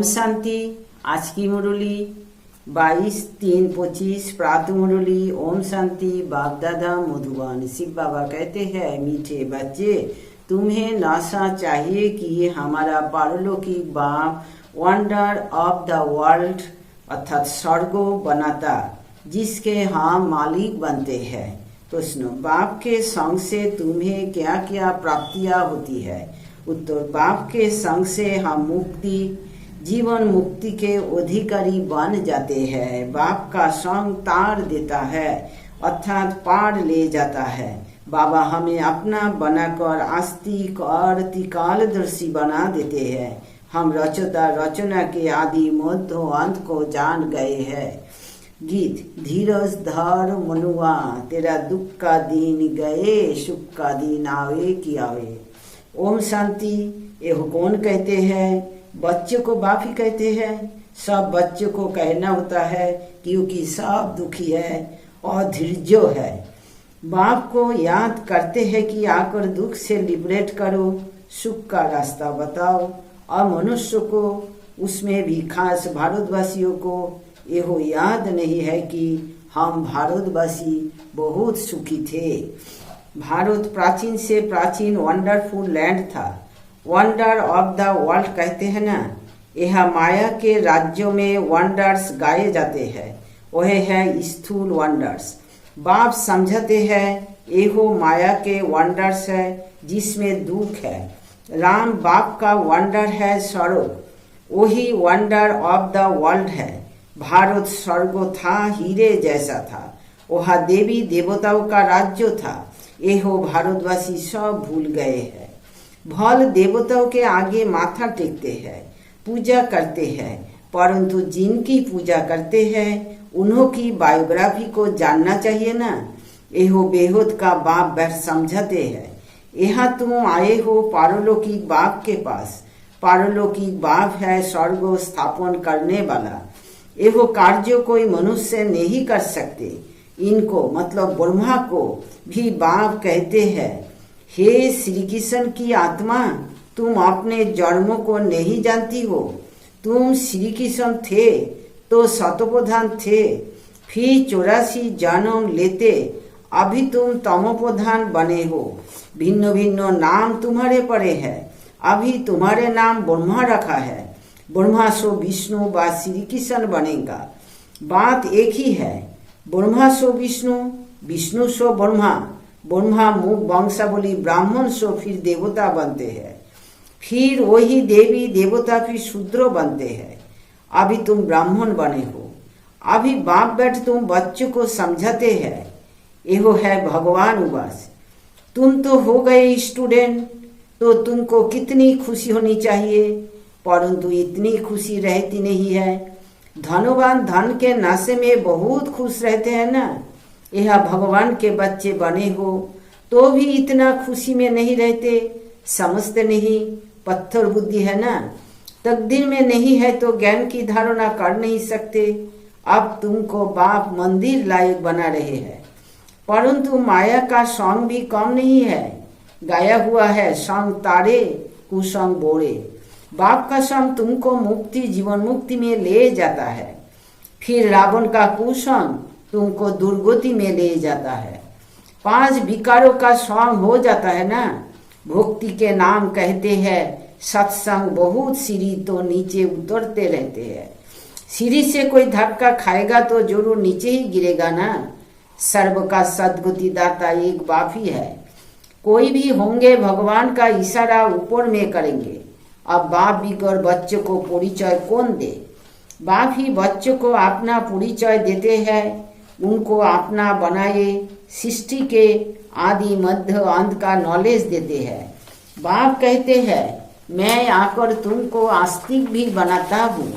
ओम शांति। आज की मुरली 22/3/25 प्रातः मुरली। ओम शांति। बाप दादा मधुबन। शिव बाबा कहते हैं, मीठे बच्चे, तुम्हें नशा चाहिए कि हमारा पारलौकिक बाप वंडर ऑफ द वर्ल्ड अर्थात स्वर्गो बनाता, जिसके हम मालिक बनते हैं। तो सुनो, बाप के संग से तुम्हें क्या क्या प्राप्तियां होती है? उत्तर, बाप के संग से हम मुक्ति, जीवन मुक्ति के अधिकारी बन जाते हैं। बाप का संग तार देता है अर्थात पार ले जाता है। बाबा हमें अपना बनाकर आस्तिक और त्रिकालदर्शी बना देते हैं। हम रचता रचना के आदि मध्य अंत को जान गए हैं। गीत। धीरज धर मनुआ, तेरा दुख का दिन गए, सुख का दिन आवे कि आवे। ओम शांति। यह कौन कहते हैं? बच्चों को बाप ही कहते हैं। सब बच्चों को कहना होता है, क्योंकि सब दुखी है और धीरजो है। बाप को याद करते हैं कि आकर दुख से लिबरेट करो, सुख का रास्ता बताओ। और मनुष्य को, उसमें भी खास भारतवासियों को यह याद नहीं है कि हम भारतवासी बहुत सुखी थे। भारत प्राचीन से प्राचीन वंडरफुल लैंड था। वंडर ऑफ द वर्ल्ड कहते हैं ना। यह माया के राज्यों में वंडर्स गाए जाते हैं। वह है स्थूल वंडर्स। बाप समझते हैं एहो माया के वंडर्स है जिसमें दुख है। राम बाप का वंडर है स्वर्ग, वही वंडर ऑफ द वर्ल्ड है। भारत स्वर्ग था, हीरे जैसा था। वह देवी देवताओं का राज्य था। एहो भारतवासी सब भूल गए हैं। भल देवताओं के आगे माथा टेकते हैं, पूजा करते हैं, परंतु जिनकी पूजा करते हैं उन्हों की बायोग्राफी को जानना चाहिए ना। एहो बेहद का बाप बैठ समझाते हैं। यहाँ तुम आए हो पारलौकिक बाप के पास। पारलौकिक बाप है स्वर्ग स्थापन करने वाला। एहो कार्य कोई मनुष्य नहीं कर सकते। इनको मतलब ब्रह्मा को भी बाप कहते हैं। हे श्री कृष्ण की आत्मा, तुम अपने जन्मों को नहीं जानती हो। तुम श्री कृष्ण थे तो सतोप्रधान थे, फिर 84 जन्म लेते, अभी तुम तमोप्रधान बने हो। भिन्न भिन्न नाम तुम्हारे पड़े हैं। अभी तुम्हारे नाम ब्रह्मा रखा है। ब्रह्मा सो विष्णु व श्री कृष्ण बनेगा। बात एक ही है। ब्रह्मा सो विष्णु, विष्णु सो ब्रह्मा। ब्रह्मा मुख वंशावली ब्राह्मण सो फिर देवता बनते हैं। फिर वही देवी देवता फिर शूद्र बनते हैं। अभी तुम ब्राह्मण बने हो। अभी बाप बैठ तुम बच्चों को समझाते हैं। यहो है भगवान उवास। तुम तो हो गए स्टूडेंट, तो तुमको कितनी खुशी होनी चाहिए, परंतु इतनी खुशी रहती नहीं है। धनवान धन के नशे में बहुत खुश रहते हैं ना। यह भगवान के बच्चे बने हो तो भी इतना खुशी में नहीं रहते। समझते नहीं, पत्थर बुद्धि है ना। तकदीर में नहीं है तो ज्ञान की धारणा कर नहीं सकते। अब तुमको बाप मंदिर लायक बना रहे हैं, परंतु माया का सॉन्ग भी कम नहीं है। गाया हुआ है, संग तारे कुसंग बोरे। बाप का संग तुमको मुक्ति, जीवन मुक्ति में ले जाता है। फिर रावण का कुसंग तुमको दुर्गति में ले जाता है। 5 विकारों का सॉन्ग हो जाता है ना। भक्ति के नाम कहते हैं, सत्संग बहुत सीढ़ी तो नीचे उतरते रहते हैं। सीढ़ी से कोई धक्का खाएगा तो जरूर नीचे ही गिरेगा ना। सर्व का सद्गति दाता एक बाप ही है। कोई भी होंगे भगवान का इशारा ऊपर में करेंगे। अब बाप बिगड़ बच्चों को परिचय कौन दे? बाप ही बच्चों को अपना परिचय देते हैं, उनको अपना बनाए, सृष्टि के आदि मध्य अंत का नॉलेज देते हैं। बाप कहते हैं, मैं आकर तुमको आस्तिक भी बनाता हूँ,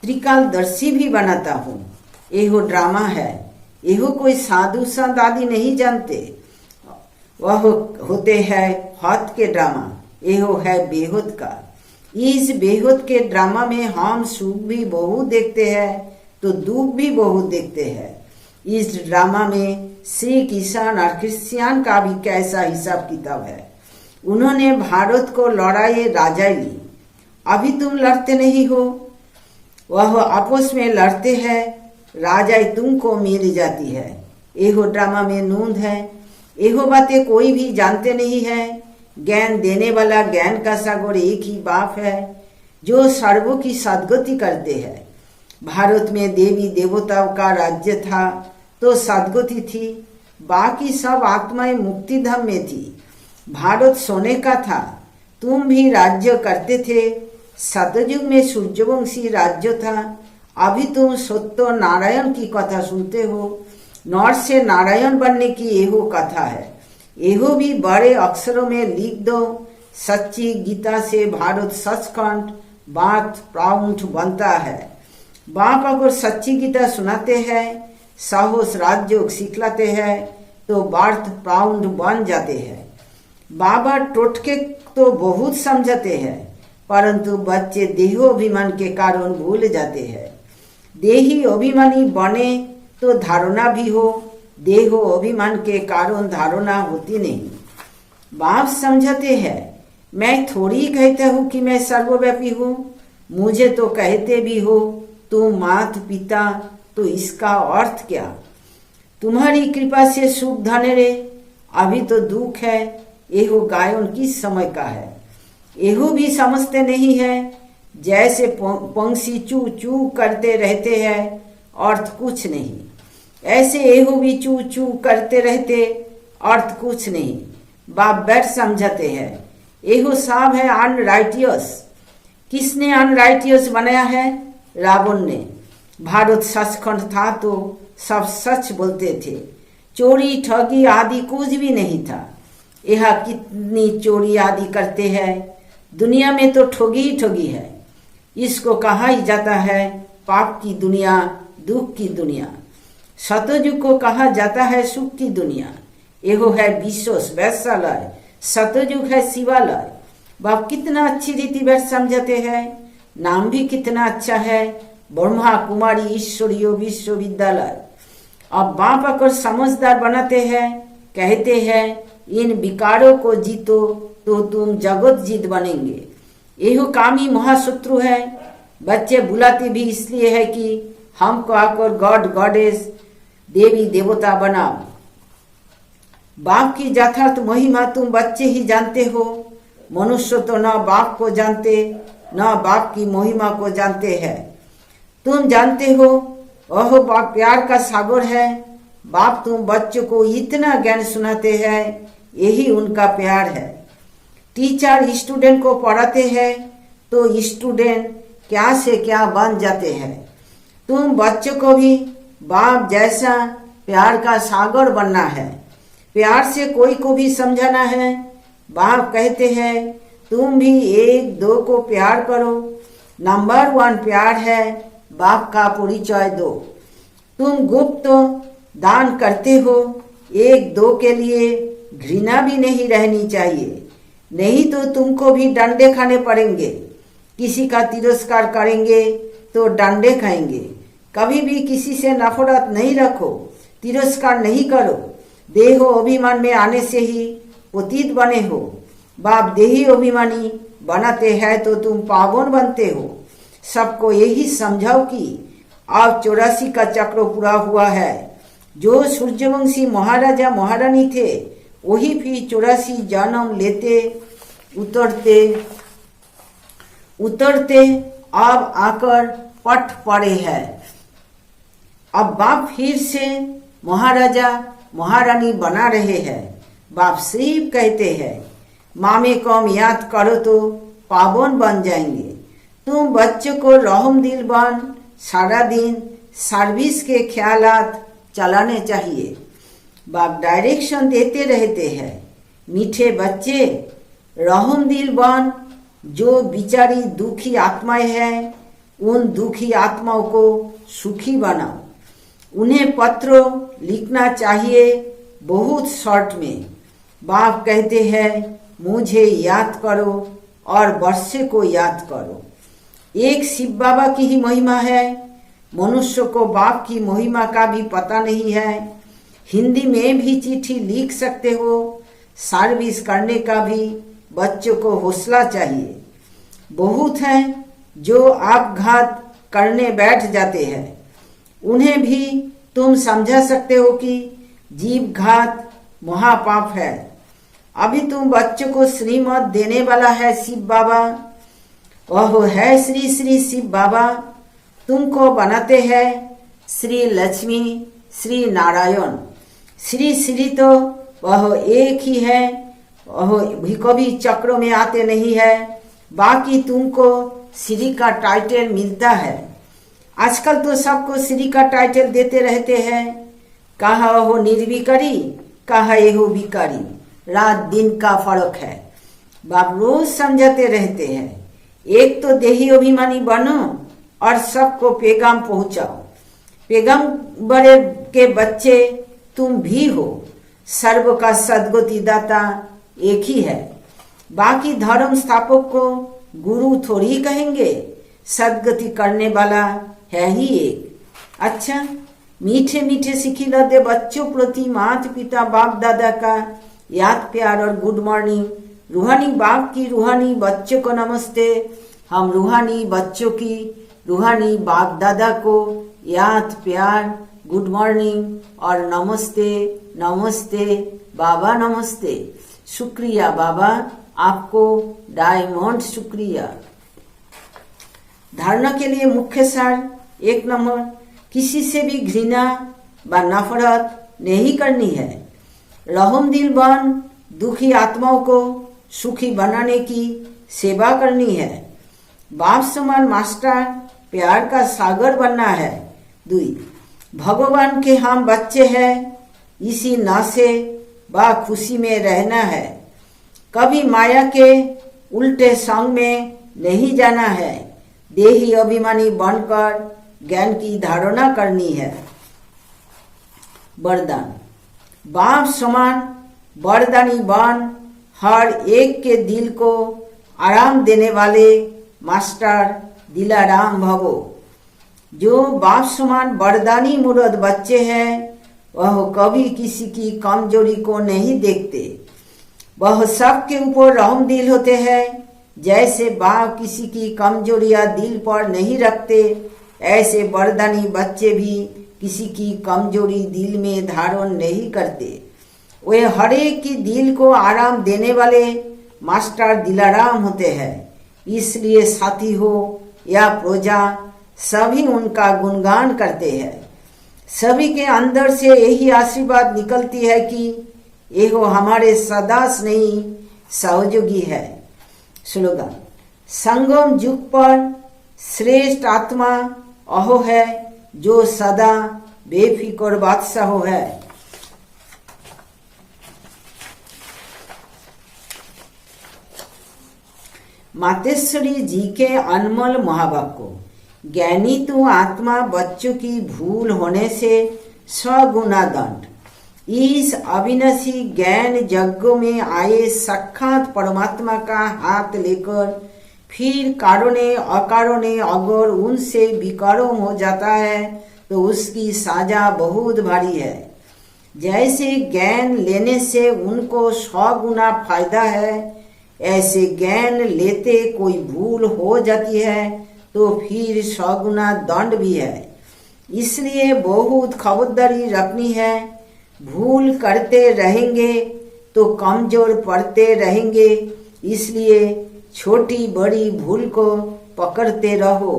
त्रिकालदर्शी भी बनाता हूँ। यहो ड्रामा है। यहो कोई साधु संत आदि नहीं जानते। वह होते हैं हद के ड्रामा। यहो है बेहद का। इस बेहद के ड्रामा में हम सुख भी बहुत देखते हैं तो दुख भी बहुत देखते हैं। इस ड्रामा में श्री कृष्ण और क्रिश्चियन का भी कैसा हिसाब किताब है। उन्होंने भारत को लड़ाई राजा ली। अभी तुम लड़ते नहीं हो, वह आपस में लड़ते हैं, राजाई तुमको मिल जाती है। एहो ड्रामा में नूंद है। एहो बातें कोई भी जानते नहीं है। ज्ञान देने वाला ज्ञान का सागर एक ही बाप है, जो सर्वों की सद्गति करते हैं। भारत में देवी देवताओं का राज्य था तो सद्गति थी, बाकी सब आत्माएं मुक्ति धाम में थी। भारत सोने का था, तुम भी राज्य करते थे। सतयुग में सूर्यवंशी राज्य था। अभी तुम सत्य नारायण की कथा सुनते हो। नर से नारायण बनने की एहो कथा है। एहो भी बड़े अक्षरों में लिख दो। सच्ची गीता से भारत सचखंड बात प्राउंड बनता है। बाप अगर सच्ची गीता सुनाते हैं, साहस राजयोग सिखलाते हैं, तो बार्थ प्राउंड बन जाते हैं। बाबा टोटके तो बहुत समझाते हैं, परंतु बच्चे देहोभिमान के कारण भूल जाते हैं। देही अभिमानी बने तो धारणा भी हो, देहो अभिमान के कारण धारणा होती नहीं। बाप समझाते हैं, मैं थोड़ी कहता हूँ कि मैं सर्वव्यापी हूँ, मुझे तो कहते भी हो तुम मात पिता, तो इसका अर्थ क्या? तुम्हारी कृपा से सुख धन रे, अभी तो दुख है। एहो गायन किस समय का है? एहो भी समझते नहीं है। जैसे पंछी चू चू करते रहते हैं, अर्थ कुछ नहीं, ऐसे एहो भी चू चू करते रहते, अर्थ कुछ नहीं। बाप बैठ समझाते हैं, एहो साहब है अनराइटियस। किसने अनराइटियस बनाया है? रावण ने। भारत सचखंड था तो सब सच बोलते थे, चोरी ठगी आदि कुछ भी नहीं था। यह कितनी चोरी आदि करते हैं, दुनिया में तो ठगी ही ठगी है। इसको कहा ही जाता है पाप की दुनिया, दुख की दुनिया। सतयुग को कहा जाता है सुख की दुनिया। एहो है विश्व वैश्यालय, सतयुग है शिवालय। बाप कितना अच्छी रीति बैठ समझाते हैं। नाम भी कितना अच्छा है, ब्रह्मा कुमारी ईश्वरीय विश्वविद्यालय। अब बाप अगर समझदार बनाते हैं, कहते हैं इन विकारों को जीतो तो तुम जगत जीत बनेंगे। एहो कामी महाशत्रु है। बच्चे बुलाते भी इसलिए है कि हमको आकर गॉड गॉडेस देवी देवता बनाओ। बाप की यथार्थ महिमा तुम बच्चे ही जानते हो। मनुष्य तो न बाप को जानते, न बाप की महिमा को जानते हैं। तुम जानते हो ओह बाप प्यार का सागर है। बाप तुम बच्चों को इतना ज्ञान सुनाते हैं, यही उनका प्यार है। टीचर स्टूडेंट को पढ़ाते हैं तो स्टूडेंट क्या से क्या बन जाते हैं। तुम बच्चों को भी बाप जैसा प्यार का सागर बनना है, प्यार से कोई को भी समझाना है। बाप कहते हैं तुम भी एक दो को प्यार करो। नंबर 1 प्यार है, बाप का परिचय दो। तुम गुप्त दान करते हो, एक दो के लिए घृणा भी नहीं रहनी चाहिए, नहीं तो तुमको भी डंडे खाने पड़ेंगे। किसी का तिरस्कार करेंगे तो डंडे खाएंगे। कभी भी किसी से नफरत नहीं रखो, तिरस्कार नहीं करो। देहो अभिमान में आने से ही पतित बने हो। बाप देही अभिमानी बनाते हैं तो तुम पावन बनते हो। सबको यही समझाओ कि अब 84 का चक्र पूरा हुआ है। जो सूर्यवंशी महाराजा महारानी थे वही भी 84 जन्म लेते उतरते उतरते अब आकर पट पड़े हैं। अब बाप फिर से महाराजा महारानी बना रहे हैं। बाप सिर्फ कहते हैं मामे कम याद करो तो पावन बन जाएंगे। तुम बच्चों को रहम दिल बन सारा दिन सर्विस के ख्यालात चलाने चाहिए। बाप डायरेक्शन देते रहते हैं, मीठे बच्चे रहम दिल बन। जो बिचारी दुखी आत्माएं हैं उन दुखी आत्माओं को सुखी बनाओ। उन्हें पत्र लिखना चाहिए बहुत शॉर्ट में। बाप कहते हैं मुझे याद करो और वर्षे को याद करो। एक शिव बाबा की ही महिमा है, मनुष्य को बाप की महिमा का भी पता नहीं है। हिंदी में भी चिट्ठी लिख सकते हो। सर्विस करने का भी बच्चों को हौसला चाहिए। बहुत हैं जो आपघात करने बैठ जाते हैं। उन्हें भी तुम समझा सकते हो कि जीवघात महापाप है। अभी तुम बच्चों को श्रीमत देने वाला है शिव बाबा। वह है श्री श्री शिव बाबा। तुमको बनाते हैं श्री लक्ष्मी श्री नारायण। श्री श्री तो वह एक ही है, वह भी कभी चक्रों में आते नहीं है। बाकी तुमको श्री का टाइटल मिलता है। आजकल तो सबको श्री का टाइटल देते रहते हैं। कहा हो निर्विकारी, कहा ये हो विकारी, रात दिन का फर्क है। बाप रोज समझाते रहते हैं, एक तो देही अभिमानी बनो और सबको पैगाम पहुंचाओ। पैगंबर के बच्चे तुम भी हो। सर्व का सद्गति दाता एक ही है। बाकी धर्म स्थापक को गुरु थोड़ी कहेंगे, सद्गति करने वाला है ही एक। अच्छा, मीठे मीठे सिखिलते बच्चों प्रति माता पिता बाप दादा का याद प्यार और गुड मॉर्निंग। रूहानी बाप की रूहानी बच्चों को नमस्ते। हम रूहानी बच्चों की रूहानी बाप दादा को याद प्यार गुड मॉर्निंग और नमस्ते नमस्ते बाबा नमस्ते। शुक्रिया बाबा, आपको डायमंड शुक्रिया। धारणा के लिए मुख्य सार 1 नंबर, किसी से भी घृणा व नफरत नहीं करनी है। रहम दिल बन दुखी आत्माओं को सुखी बनाने की सेवा करनी है। बाप समान मास्टर प्यार का सागर बनना है। 2, भगवान के हम बच्चे हैं, इसी नासे व खुशी में रहना है। कभी माया के उल्टे संग में नहीं जाना है। देही अभिमानी बनकर ज्ञान की धारणा करनी है। वरदान, बाप समान वरदानी बन हर एक के दिल को आराम देने वाले मास्टर दिलाराम भवो। जो बाप समान वरदानी मुराद बच्चे हैं वह कभी किसी की कमजोरी को नहीं देखते। वह सबके ऊपर रहम दिल होते हैं। जैसे बाप किसी की कमजोरियां दिल पर नहीं रखते, ऐसे वरदानी बच्चे भी किसी की कमजोरी दिल में धारण नहीं करते। वे हरेक की दिल को आराम देने वाले मास्टर दिलाराम होते हैं। इसलिए साथी हो या प्रजा सभी उनका गुणगान करते हैं। सभी के अंदर से यही आशीर्वाद निकलती है कि यह हमारे सदा स्नेही सहयोगी है। स्लोगन, संगम युग पर श्रेष्ठ आत्मा अहो है, जो सदा बेफिक्र बादशाह है। मातेश्वरी जी के अनमोल महावाक्य, ज्ञानी तू आत्मा बच्चों की भूल होने से 100 गुना दंड। इस अविनाशी ज्ञान यज्ञ में आए साक्षात परमात्मा का हाथ लेकर फिर कारणें अकारणें अगर उनसे विकर्म हो जाता है तो उसकी साजा बहुत भारी है। जैसे ज्ञान लेने से उनको 100 गुना फायदा है, ऐसे ज्ञान लेते कोई भूल हो जाती है तो फिर 100 गुना दंड भी है। इसलिए बहुत खबरदारी रखनी है। भूल करते रहेंगे तो कमजोर पड़ते रहेंगे। इसलिए छोटी बड़ी भूल को पकड़ते रहो।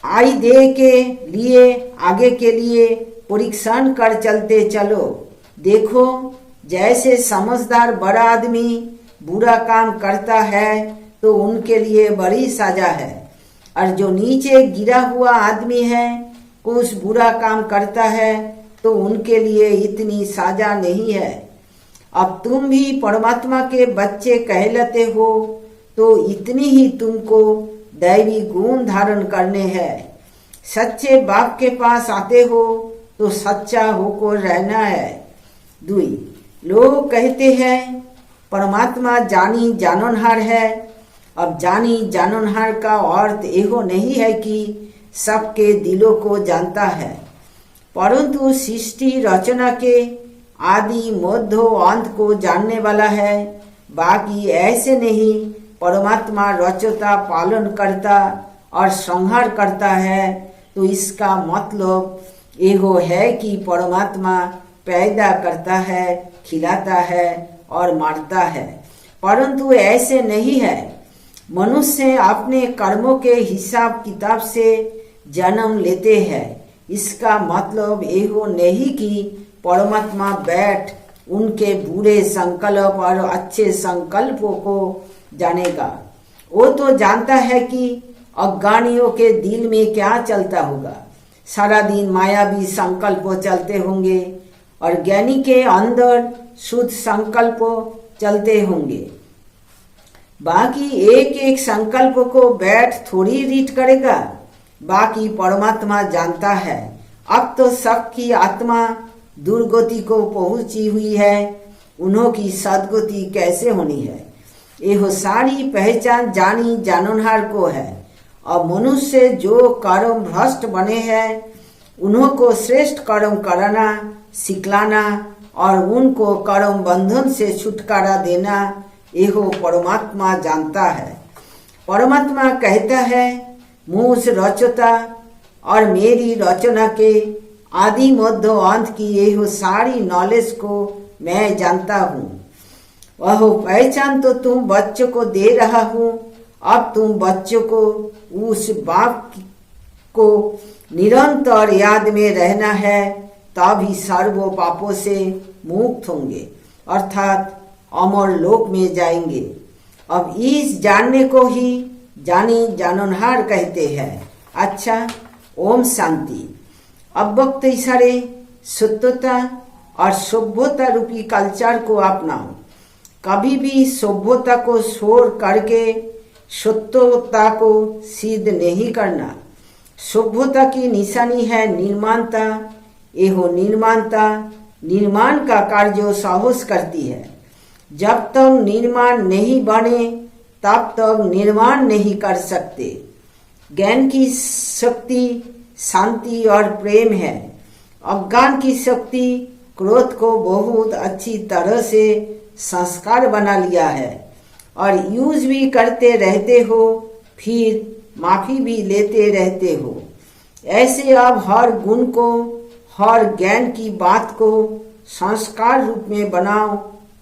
आई दे के लिए आगे के लिए परीक्षण कर चलते चलो। देखो, जैसे समझदार बड़ा आदमी बुरा काम करता है तो उनके लिए बड़ी सजा है, और जो नीचे गिरा हुआ आदमी है कुछ बुरा काम करता है तो उनके लिए इतनी सजा नहीं है। अब तुम भी परमात्मा के बच्चे कहलाते हो तो इतनी ही तुमको दैवी गुण धारण करने हैं। सच्चे बाप के पास आते हो तो सच्चा होकर रहना है। 2, लोग कहते हैं परमात्मा जानी जाननहार है। अब जानी जाननहार का अर्थ यह नहीं है कि सबके दिलों को जानता है, परंतु सृष्टि रचना के आदि मध्य अंत को जानने वाला है। बाकी ऐसे नहीं परमात्मा रचता, पालन करता और संहार करता है, तो इसका मतलब ये है कि परमात्मा पैदा करता है, खिलाता है और मारता है। परंतु ऐसे नहीं है। मनुष्य अपने कर्मों के हिसाब किताब से जन्म लेते हैं। इसका मतलब ये नहीं कि परमात्मा बैठ उनके बुरे संकल्प और अच्छे संकल्पों को जानेगा। वो तो जानता है कि अज्ञानियों के दिल में क्या चलता होगा। सारा दिन मायावी संकल्प चलते होंगे और ज्ञानी के अंदर शुद्ध संकल्प चलते होंगे। बाकी एक एक संकल्प को बैठ थोड़ी रीड करेगा। बाकी परमात्मा जानता है। अब तो सबकी आत्मा दुर्गति को पहुंची हुई है, उन्हों की सदगति कैसे होनी है, यह सारी पहचान जानी जाननहार को है। अब मनुष्य जो कर्म भ्रष्ट बने हैं, उन्हों को श्रेष्ठ कर्म कराना, सिखलाना और उनको कर्म बंधन से छुटकारा देना, यह परमात्मा जानता है। परमात्मा कहता है, मुझ रचता और मेरी रचना के आदि मध्य अंत की यह सारी नॉलेज को मैं जानता हूँ। वह पहचान तो तुम बच्चों को दे रहा हूँ। अब तुम बच्चों को उस बाप को निरंतर याद में रहना है, तभी सर्व पापों से मुक्त होंगे, अर्थात अमर लोक में जाएंगे। अब इस जानने को ही जानी जाननहार कहते हैं। अच्छा, ओम शांति। अब वक्त इशारे शुद्धता और सभ्यता रूपी कल्चर को अपनाओ। कभी भी सभ्यता को छोड़ करके शुद्धता को सिद्ध नहीं करना। सभ्यता की निशानी है निर्माणता। यह निर्माणता निर्माण का कार्य साहस करती है। जब तक निर्माण नहीं बने तब तक निर्माण नहीं कर सकते। ज्ञान की शक्ति शांति और प्रेम है। अज्ञान की शक्ति क्रोध को बहुत अच्छी तरह से संस्कार बना लिया है और यूज भी करते रहते हो, फिर माफी भी लेते रहते हो। ऐसे अब हर गुण को, हर ज्ञान की बात को संस्कार रूप में बनाओ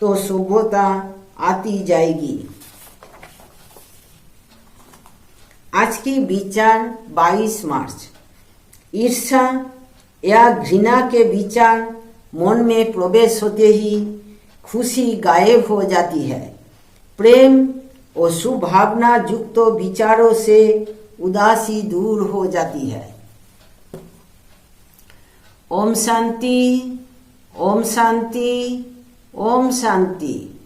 तो शुभता आती जाएगी। आज की विचार 22 मार्च। ईर्ष्या या घृणा के विचार मन में प्रवेश होते ही खुशी गायब हो जाती है। प्रेम और सुभावना युक्त विचारों से उदासी दूर हो जाती है। ओम शांति, ओम शांति, ओम शांति।